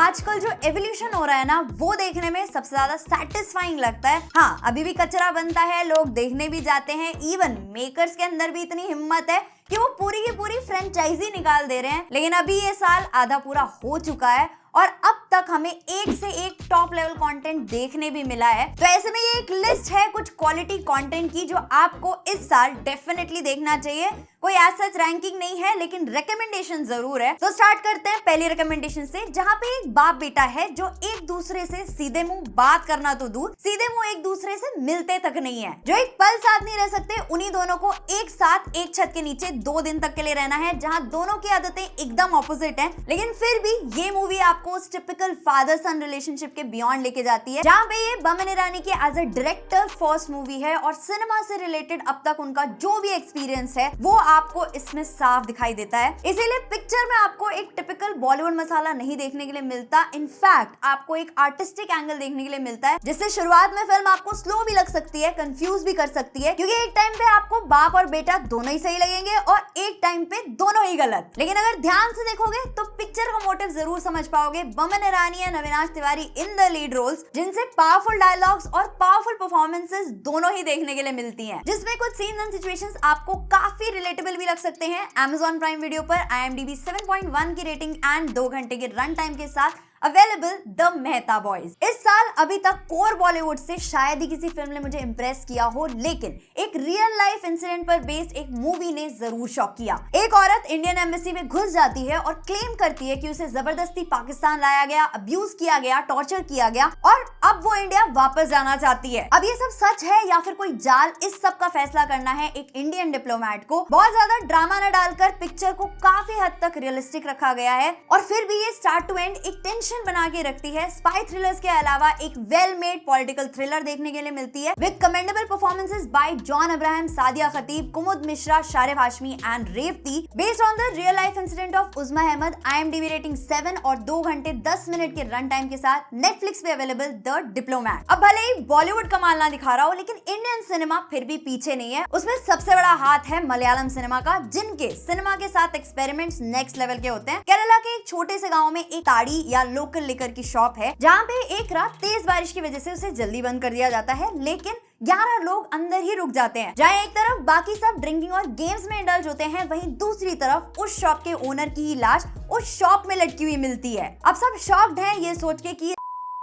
आजकल जो एवोल्यूशन हो रहा है ना, वो देखने में सबसे ज्यादा सेटिस्फाइंग लगता है। हाँ, अभी भी कचरा बनता है, लोग देखने भी जाते हैं, इवन मेकर्स के अंदर भी इतनी हिम्मत है कि वो पूरी की पूरी फ्रेंचाइजी निकाल दे रहे हैं। लेकिन अभी ये साल आधा पूरा हो चुका है और अब तक हमें एक से एक टॉप लेवल कंटेंट देखने भी मिला है। तो ऐसे में ये एक लिस्ट है कुछ क्वालिटी कंटेंट की जो आपको इस साल डेफिनेटली देखना चाहिए। कोई एज सच रैंकिंग नहीं है, लेकिन रिकमेंडेशन जरूर है। तो स्टार्ट करते हैं पहली रिकमेंडेशन से, जहां पे एक बाप बेटा है जो एक दूसरे से सीधे मुंह बात करना तो दूर, सीधे मुंह एक दूसरे से मिलते तक नहीं है, जो एक पल साथ नहीं रह सकते। उन्हीं दोनों को एक साथ एक छत के नीचे 2 दिन तक के लिए रहना है, जहां दोनों की आदतें एकदम ऑपोजिट हैं। लेकिन फिर भी ये मूवी आपको उस टिपिकल फादर सन रिलेशनशिप के बियॉन्ड लेके जाती है, जहां पे ये बमन ईरानी की as a director first movie है और सिनेमा से रिलेटेड अब तक उनका जो भी एक्सपीरियंस है वो आपको इसमें साफ दिखाई देता है। इसीलिए पिक्चर में आपको एक टिपिकल बॉलीवुड मसाला नहीं देखने के लिए मिलता, इनफैक्ट आपको एक आर्टिस्टिक एंगल देखने के लिए मिलता है, जिससे शुरुआत में फिल्म आपको स्लो भी लग सकती है, कंफ्यूज भी कर सकती है, क्योंकि एक टाइम पे आपको बाप और बेटा दोनों ही सही लगेंगे और एक टाइम पे दोनों ही गलत। लेकिन अगर ध्यान से देखोगे तो पिक्चर का मोटिव जरूर समझ पाओगे। Boman Irani and Avinash Tiwari in the lead roles, जिनसे पावरफुल डायलॉग्स और पावरफुल परफॉर्मेंसेस दोनों ही देखने के लिए मिलती हैं, जिसमें कुछ सीन्स एंड सिचुएशंस आपको काफी रिलेटेबल भी लग सकते हैं। Amazon प्राइम वीडियो पर IMDb 7.1 की रेटिंग एंड 2 घंटे के रन टाइम के साथ अवेलेबल द मेहता बॉयज। इस साल अभी तक कोर बॉलीवुड से शायद ही किसी फिल्म ने मुझे इंप्रेस किया हो, लेकिन एक रियल लाइफ इंसिडेंट पर बेस्ड एक मूवी ने जरूर शॉक किया। एक औरत इंडियन एम्बेसी में घुस जाती है और क्लेम करती है कि उसे जबरदस्ती पाकिस्तान लाया गया, अब्यूज किया गया, टॉर्चर किया गया और अब वो इंडिया वापस जाना चाहती है। अब ये सब सच है या फिर कोई जाल, इस सब का फैसला करना है एक इंडियन डिप्लोमेट को। बहुत ज्यादा ड्रामा न डालकर पिक्चर को काफी हद तक रियलिस्टिक रखा गया है और फिर भी ये स्टार्ट टू एंड एक टेंशन बना के रखती है। स्पाई थ्रिलर्स के अलावा एक वेल मेड पॉलिटिकल थ्रिलर देखने के लिए मिलती है with commendable performances by John Abraham, Sadiya Khatib, Kumud Mishra, Sharib Hashmi and Revathi, based on the real life incident of Uzma Ahmed. IMDb rating 7 और 2 घंटे 10 मिनट के रन टाइम के साथ नेटफ्लिक्स पे अवेलेबल द डिप्लोमेट। अब भले ही बॉलीवुड कमाल ना दिखा रहा हो, लेकिन इंडियन सिनेमा फिर भी पीछे नहीं है। उसमें सबसे बड़ा हाथ है मलयालम सिनेमा का, जिनके सिनेमा के साथ एक्सपेरिमेंट्स नेक्स्ट लेवल के होते हैं। केरला के एक छोटे से गांव में एक ताड़ी या लोकल लिकर की शॉप है, जहां पे एक रात तेज बारिश की वजह से उसे जल्दी बंद कर दिया जाता है, लेकिन 11 लोग अंदर ही रुक जाते हैं। जहां एक तरफ बाकी सब ड्रिंकिंग और गेम्स में इंडल्ज होते हैं, वहीं दूसरी तरफ उस शॉप के ओनर की ही लाश उस शॉप में लटकी हुई मिलती है। अब सब शॉक्ड हैं ये सोच के कि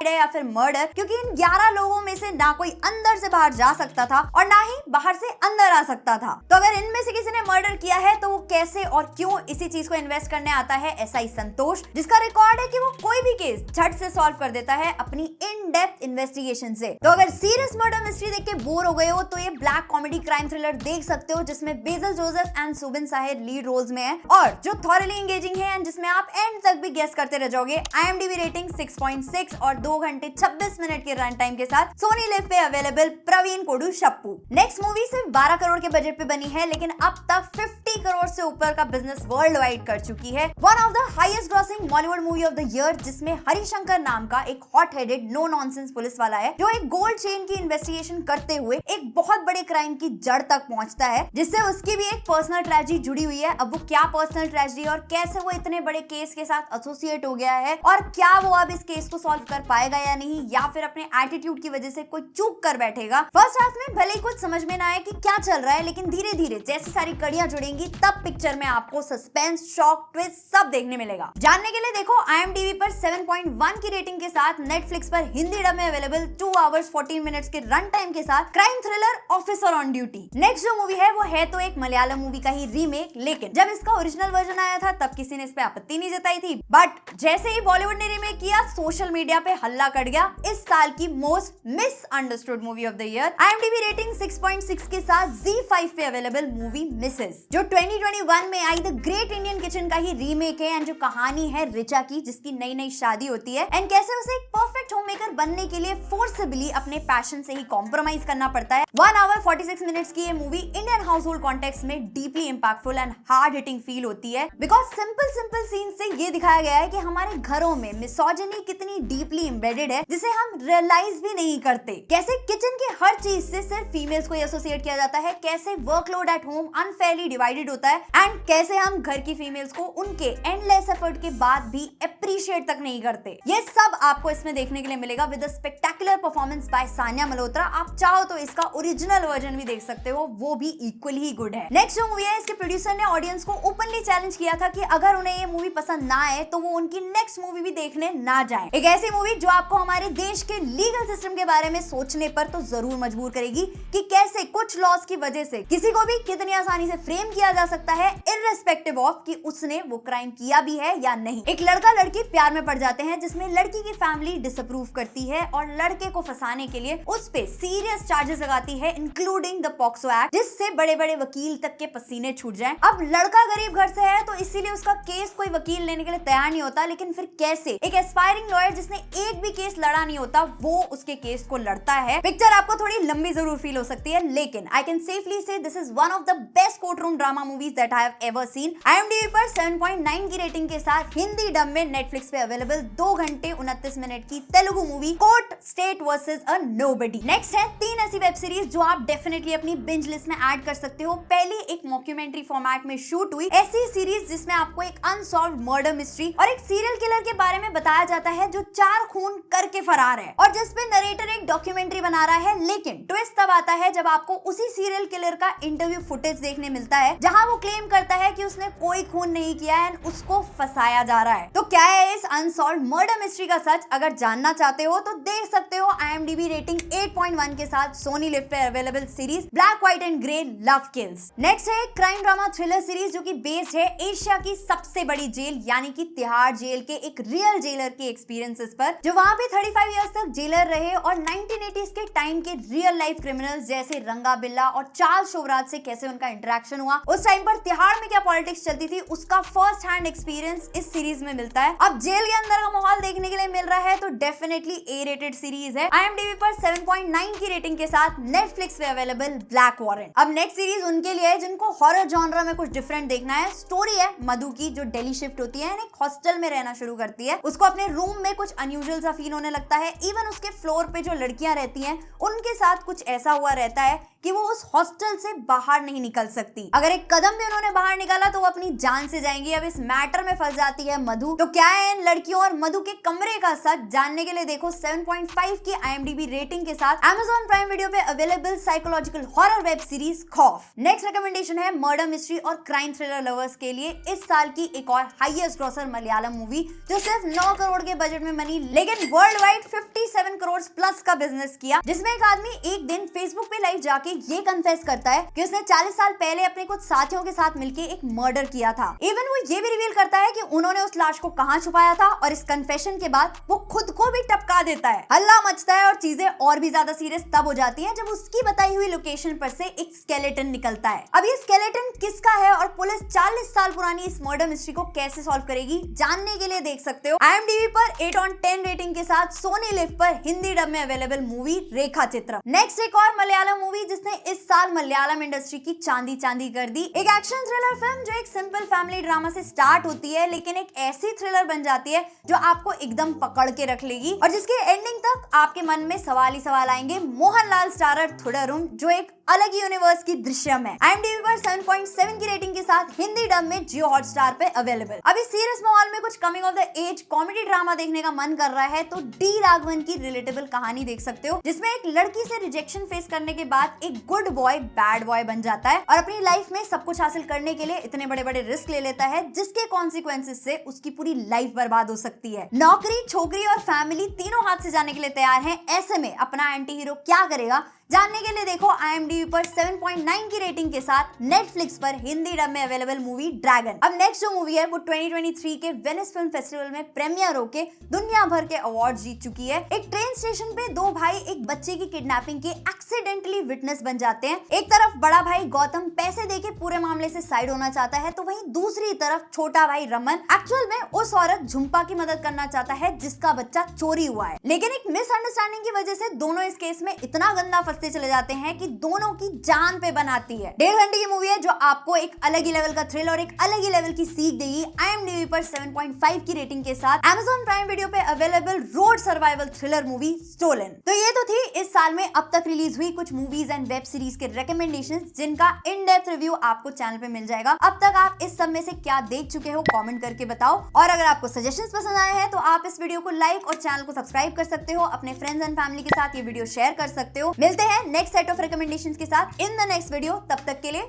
या फिर मर्डर, क्योंकि इन 11 लोगों में से ना कोई अंदर से बाहर जा सकता था और ना ही बाहर से अंदर आ सकता था। तो अगर इनमें से किसी ने मर्डर किया है तो वो कैसे और क्यों, इसी चीज को इन्वेस्ट करने आता है SI संतोष, जिसका रिकॉर्ड है कि वो कोई भी केस झट से सॉल्व कर देता है अपनी इन डेप्थ इन्वेस्टिगेशन से। तो अगर सीरियस मर्डर मिस्ट्री देख के बोर हो गए हो तो ये ब्लैक कॉमेडी क्राइम थ्रिलर देख सकते हो, जिसमें Basil Joseph and Soubin Shahir lead roles में है और जो थॉरली एंगेजिंग है एंड जिसमें आप एंड तक भी गेस करते रह जाओगे। IMDb रेटिंग 6.6 और 2 घंटे 26 मिनट के रन टाइम के साथ सोनी लिव पे अवेलेबल प्रवीण कोडू शप्पू। नेक्स्ट मूवी सिर्फ 12 करोड़ के बजट पे बनी है, लेकिन अब तक 50 करोड़ से ऊपर का बिजनेस वर्ल्ड वाइड कर चुकी है। One of the highest grossing Bollywood movie of the year, जिसमें हरिशंकर नाम का एक hot headed no nonsense police वाला है, जो एक गोल्ड चेन की इन्वेस्टिगेशन करते हुए एक बहुत बड़े क्राइम की जड़ तक पहुंचता है, जिससे उसकी भी एक पर्सनल ट्रेजेडी जुड़ी हुई है। अब वो क्या पर्सनल ट्रेजेडी और कैसे वो इतने बड़े केस के साथ एसोसिएट हो गया है और क्या वो अब इस केस को सॉल्व कर पाएगा या नहीं, या फिर अपने एटीट्यूड की वजह से कोई चूक कर बैठेगा। फर्स्ट हाफ में भले ही कुछ समझ में ना आए कि क्या चल रहा है, लेकिन धीरे धीरे जैसे सारी कड़ियां जुड़ेंगी तब पिक्चर में आपको सस्पेंस, शॉक, ट्विस्ट सब देखने मिलेगा। जानने के लिए देखो IMDb पर 7.1 की रेटिंग के साथ, नेटफ्लिक्स पर हिंदी डब में अवेलेबल 2 आवर्स 14 मिनट्स के रन टाइम के साथ crime thriller officer on duty. Next जो मूवी है वो है तो एक मलयालम मूवी का ही रीमेक, लेकिन जब इसका ओरिजिनल वर्जन आया था तब किसी ने इस पे आपत्ति नहीं जताई थी, बट जैसे ही बॉलीवुड ने रीमेक किया सोशल मीडिया पे हल्ला कट गया। इस साल की most misunderstood movie of the year, IMDb rating 6.6 के साथ Z5 पे अवेलेबल मूवी मिसेस, जो 2021 में I the great Indian kitchen का ही रीमेक है एंड जो कहानी है रिचा की, जिसकी नई नई शादी होती है एंड कैसे उसे एक परफेक्ट होममेकर बनने के लिए फोर्सबली अपने पैशन से ही कॉम्प्रोमाइज करना पड़ता है। 1 आवर 46 मिनट्स की ये movie Indian household context में deeply impactful and hard hitting feel होती है, बिकॉज सिंपल सीन से ये दिखाया गया है कि हमारे घरों में मिसोजिनी कितनी डीपली एम्बेडेड है जिसे हम रियलाइज भी नहीं करते। कैसे किचन के हर चीज से सिर्फ फीमेल्स को एसोसिएट किया जाता है, कैसे workload at home unfairly divided होता है एंड कैसे हम घर की फीमेल्स को उनके एंडलेस एफर्ट के बाद भी अप्रिशिएट तक नहीं करते। ये सब आपको इसमें देखने के लिए मिलेगा with a spectacular performance by Sanya Malhotra. आप चाहो तो इसका ओरिजिनल वर्जन भी देख सकते हो, वो भी इक्वली ही गुड है। नेक्स्ट जो मूवी है, इसके प्रोड्यूसर ने ऑडियंस को ओपनली चैलेंज किया था कि अगर उन्हें ये मूवी पसंद ना आए तो वो उनकी नेक्स्ट मूवी भी देखने ना जाए। एक ऐसी मूवी जो आपको हमारे देश के लीगल सिस्टम के बारे में सोचने पर तो जरूर मजबूर करेगी कि कैसे कुछ लॉस की वजह से किसी को भी कितनी आसानी से फ्रेम किया जा सकता है इर्रेस्पेक्टिव ऑफ कि उसने वो क्राइम किया भी है या नहीं। एक लड़का लड़की प्यार में पड़ जाते हैं जिसमें लड़की की फैमिली डिसअप्रूव करती है और लड़के को फंसाने के लिए उस पे सीरियस चार्जेस लगाती है इंक्लूडिंग द पॉक्सो एक्ट, जिससे बड़े बड़े वकील तक के पसीने छूट जाएं। अब लड़का गरीब घर से है तो इसीलिए उसका केस कोई वकील लेने के लिए तैयार नहीं होता, लेकिन फिर कैसे एक एस्पायरिंग लॉयर जिसने एक भी केस लड़ा नहीं होता वो उसके केस को लड़ता है। पिक्चर आपको थोड़ी लंबी जरूर फील हो सकती है, लेकिन आई कैन सेफली से this is one of the best court room drama movies that I have ever seen. IMDb पर 7.9 की रेटिंग के साथ हिंदी डब में नेटफ्लिक्स पे अवेलेबल 2 घंटे 29 मिनट की Telugu movie court state versus अ नोबडी। नेक्स्ट है 3 ऐसी वेब सीरीज जो आप डेफिनेटली अपनी बिंज लिस्ट में ऐड कर सकते हो। पहली एक मॉक्यूमेंट्री फॉर्मेट में शूट हुई ऐसी सीरीज जिसमें आपको एक अनसॉल्व्ड मर्डर मिस्ट्री और एक सीरियल किलर के बारे में बताया जाता है जो 4 खून करके फरार है और जिस पे नरेटर एक डॉक्यूमेंट्री बना रहा है। लेकिन ट्विस्ट तब आता है जब आपको उसी सीरियल किलर का इंटरव्यू फुटेज देखने मिलता है जहां वो क्लेम करता है कि उसने कोई खून नहीं किया है, उसको फंसाया जा रहा है। तो क्या है इस अनसॉल्व्ड मर्डर मिस्ट्री का सच? अगर जानना चाहते हो तो देख सकते हो IMDb रेटिंग 8.1 के साथ सोनी लिव पे available series black white and grey love kills. Next है एक क्राइम ड्रामा थ्रिलर सीरीज जो कि बेस्ड है एशिया की सबसे बड़ी जेल यानी कि तिहाड़ जेल के एक रियल जेलर के एक्सपीरियंसेस पर, जो वहां पे 35 इयर्स तक जेलर रहे और 1980s के टाइम के रियल लाइफ क्रिमिनल्स जैसे रंगा बिल्ला और चार्ल्स शोवराज से कैसे उनका इंटरेक्शन हुआ, उस टाइम पर तिहाड़ में क्या पॉलिटिक्स चलती थी, उसका फर्स्ट हैंड एक्सपीरियंस इस सीरीज में मिलता है। अब जेल के अंदर का माहौल देखने के लिए मिल रहा है तो डेफिनेटली A रेटेड सीरीज है। IMDb पर 7.9 की रेटिंग के साथ नेटफ्लिक्स पे अवेलेबल ब्लैक वारंट। अब नेक्स्ट सीरीज उनके लिए है जिनको हॉरर जॉनर में कुछ डिफरेंट देखना है। स्टोरी है मधु की जो दिल्ली शिफ्ट होती है, एक हॉस्टल में रहना शुरू करती है। उसको अपने रूम में कुछ अनयूजुअल सा फील होने लगता है। इवन उसके फ्लोर पे जो लड़कियां रहती हैं उनके साथ कुछ ऐसा हुआ रहता है कि वो उस हॉस्टल से बाहर नहीं निकल सकती। अगर एक कदम भी उन्होंने बाहर निकाला तो वो अपनी जान से जाएंगी। अब इस मैटर में फंस जाती है मधु। तो क्या है इन लड़कियों और मधु के कमरे का सच? जानने के लिए देखो 7.5 की IMDb रेटिंग के साथ Amazon प्राइम वीडियो पे available psychological horror web series खौफ। नेक्स्ट रिकमेंडेशन है मर्डर मिस्ट्री और क्राइम थ्रिलर लवर्स के लिए इस साल की एक और हाईएस्ट ग्रॉसर मलयालम मूवी जो सिर्फ 9 करोड़ के बजट में बनी लेकिन वर्ल्ड वाइड 57 करोड़ प्लस का बिजनेस किया, जिसमें एक आदमी एक दिन फेसबुक पे लाइव जाके ये कन्फेस करता है कि उसने 40 साल पहले अपने कुछ साथियों के साथ मिलके एक मर्डर किया था। इवन वो ये भी रिवील करता है कि उन्होंने उस लाश को कहां छुपाया था और इस कन्फेशन के बाद वो खुद को भी टपका देता है। हल्ला मचता है और चीजें और भी ज्यादा सीरियस तब हो जाती हैं जब उसकी बताई हुई लोकेशन पर से एक स्केलेटन निकलता है। अब ये स्केलेटन किसका है और पुलिस 40 साल पुरानी इस मर्डर मिस्ट्री को कैसे सॉल्व करेगी, जानने के लिए देख सकते हो IMDb पर 8/10 रेटिंग के साथ सोनी लिव पर हिंदी डब में अवेलेबल मूवी रेखा चित्रम। नेक्स्ट एक और मलयालम मूवी जिसने इस साल मलयालम इंडस्ट्री की चांदी चांदी कर दी। एक एक्शन थ्रिलर फिल्म जो एक सिंपल फैमिली ड्रामा से स्टार्ट होती है लेकिन एक ऐसी थ्रिलर बन जाती है जो आपको एकदम पकड़ के रख लेगी और जिसके एंडिंग तक आपके मन में सवाल ही सवाल आएंगे। मोहनलाल स्टारर थुडरुम जो एक अलग यूनिवर्स की दृश्यम है। IMDb पर 7.7 की रेटिंग के साथ हिंदी डब में जियो हॉटस्टार पे अवेलेबल। अभी सीरियस माहौल में कुछ coming of the age comedy drama देखने का मन कर रहा है तो डी राघवन की रिलेटेबल कहानी देख सकते हो, जिसमें एक लड़की से रिजेक्शन फेस करने के बाद एक गुड बॉय बैड बॉय बन जाता है और अपनी लाइफ में सब कुछ हासिल करने के लिए इतने बड़े बड़े रिस्क ले लेता है जिसके कॉन्सिक्वेंसेस से उसकी पूरी लाइफ बर्बाद हो सकती है। नौकरी, छोकरी और फैमिली तीनों हाथ से जाने के लिए तैयार हैं। ऐसे में अपना एंटी हीरो क्या करेगा, जानने के लिए देखो IMDb पर 7.9 की रेटिंग के साथ नेटफ्लिक्स पर हिंदी डब में अवेलेबल मूवी ड्रैगन। अब नेक्स्ट जो मूवी है वो 2023 के वेनिस फिल्म फेस्टिवल में प्रीमियर होके दुनिया भर के अवार्ड जीत चुकी है। एक ट्रेन स्टेशन पे दो भाई एक बच्चे की किडनैपिंग के एक्सीडेंटली विटनेस बन जाते हैं। एक तरफ बड़ा भाई गौतम पैसे देके पूरे मामले से साइड होना चाहता है तो वहीं दूसरी तरफ छोटा भाई रमन एक्चुअल में उस औरत झुम्पा की मदद करना चाहता है जिसका बच्चा चोरी हुआ है। लेकिन एक मिसअंडरस्टैंडिंग की वजह से दोनों इस केस में इतना गंदा फंसते समझते चले जाते हैं कि दोनों की जान पे बनाती है। 1.5 घंटे की मूवी है जो आपको एक अलग ही लेवल का थ्रिल और एक अलग ही लेवल की सीख देगी। IMDb पर 7.5 की रेटिंग के साथ Amazon प्राइम वीडियो पे available road survival thriller movie Stolen. तो ये तो थी इस साल में अब तक रिलीज हुई कुछ मूवीज एंड वेब सीरीज के रिकमेंडेशंस, जिनका इन डेप्थ रिव्यू आपको चैनल पे मिल जाएगा। अब तक आप इस सब में से क्या देख चुके हो कमेंट करके बताओ, और अगर आपको सजेशंस पसंद आए हैं तो आप इस वीडियो को लाइक और चैनल को सब्सक्राइब कर सकते हो। अपने फ्रेंड्स एंड फैमिली के साथ ये वीडियो शेयर कर सकते हो। मिलते हैं नेक्स्ट सेट ऑफ रिकमेंडेशंस के साथ इन द नेक्स्ट वीडियो। तब तक के लिए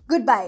गुड बाय।